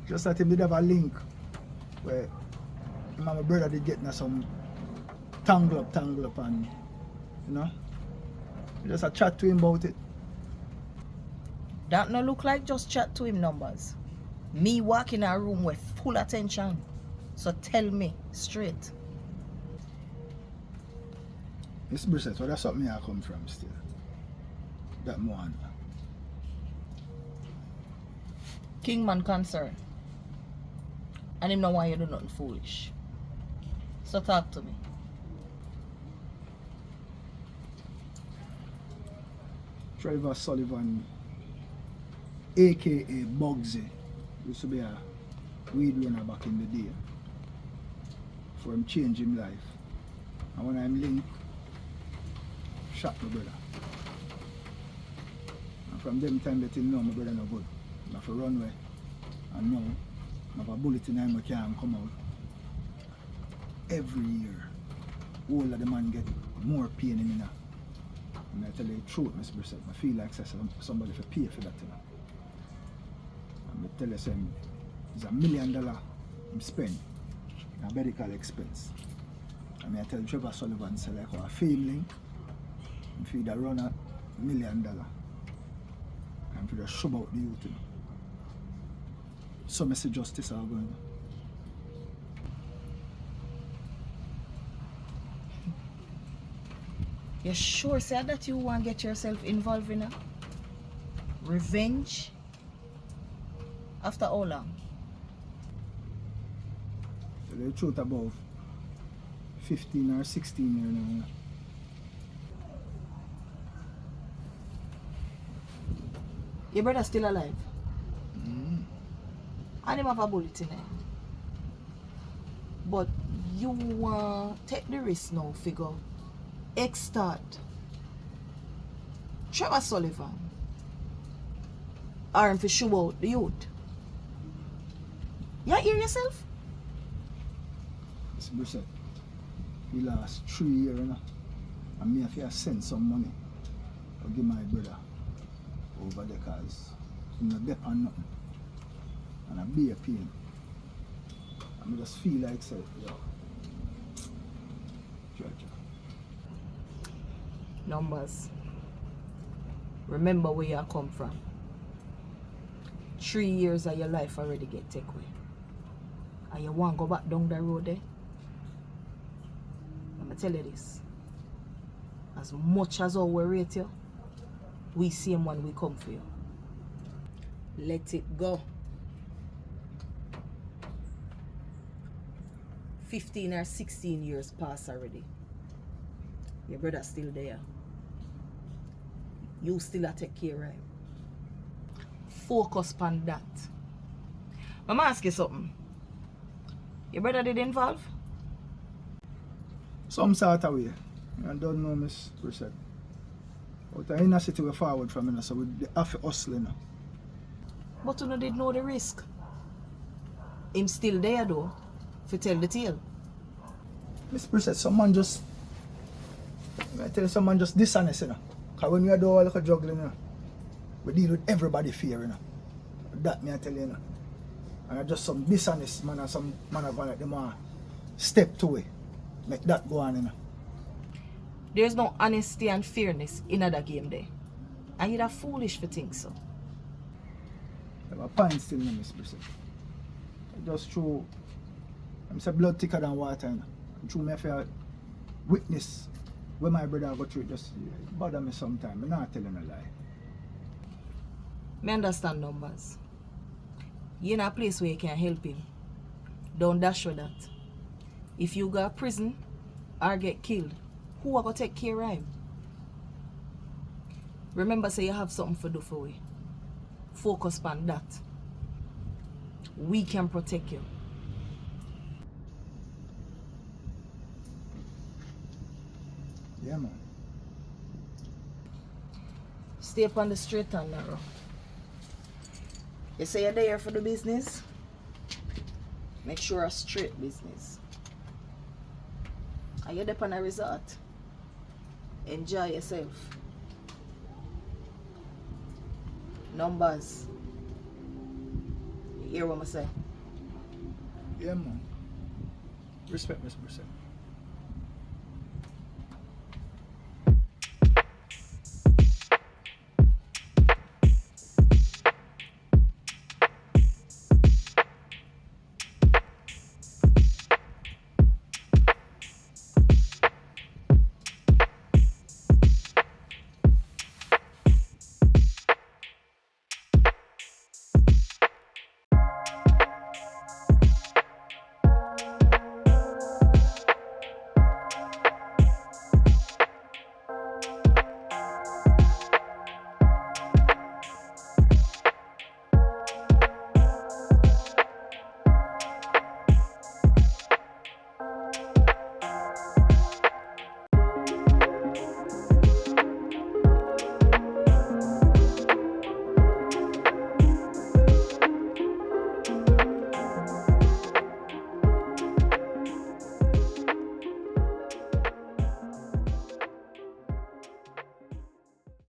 Just that him did have a link where my brother did get some tangle up and you know. Just a chat to him about it. That no look like just chat to him numbers. Me walk in a room with full attention. So tell me straight. Miss Brissett, well, that's something I come from still. That one. Kingman concern. And him know why you do nothing foolish. So talk to me. Trevor Sullivan, aka Bugsy, used to be a weed runner back in the day. For him change him life. And when I'm linked, shot my brother. And from them time they think no, my brother no good. I have to run away. And now, I have a bullet in my car and come out. Every year, all of the man get more pain in me now. And I tell you the truth, Mr. Brissett, I feel like somebody for pay for that, you know. And I tell you something, it's $1 million I'm spend on medical expense. And I tell Trevor Sullivan, say like a fame link, and feed a run $1 million. And for the shove out the youth, you know. So I say justice are going. You sure say that you want to get yourself involved in a revenge? After how long? So the truth about 15 or 16 years now. Your brother still alive? And him have a bullet in him. But you want take the risk now, figure. Extort Trevor Sullivan or him for show out the youth. You hear yourself? Mr. Brissett, he lost 3 years, you know, and me have to send some money to give my brother over there because he no dep on nothing. And I be a pain. And I just feel like say, yo, Georgia. Numbers. Remember where you come from. 3 years of your life already get taken away. And you want to go back down the road there? I'm going to tell you this. As much as we rate you, we see him when we come for you. Let it go. 15 or 16 years pass already. Your brother's still there. You still take care of him. Focus on that. I'm ask you something. Your brother did involve? Some sort of way. I don't know, Miss Brissett. But in a city we're forward from me, so we have to hustle, you know. But you did know the risk. Him still there though, to tell the tale. Miss Brissett, someone just, I tell you, someone just dishonest, you know. Because when we do all the juggling, you know, we deal with everybody fear, you know. That me I tell you, you know. And I just some dishonest man and some man are going like them want step to it. Make that go on, you know. There's no honesty and fairness in that game there. And you're foolish for think so. I have a point still, no, Miss Brissett. Just true. I'm say blood thicker than water, you know. And true me if I witness when my brother go through it, just bother me sometime. I'm not telling a lie. Me understand numbers. You're in a place where you can help him. Don't dash with that. If you go to prison or get killed, who are going to take care of him? Remember, say you have something to do for you. Focus on that. We can protect you. Yeah, man. Stay up on the straight and narrow. You say you're there for the business? Make sure a straight business. Are you there on a resort? Enjoy yourself. Numbers. hear what I say. Yeah, man. Respect, Mr. Brissett.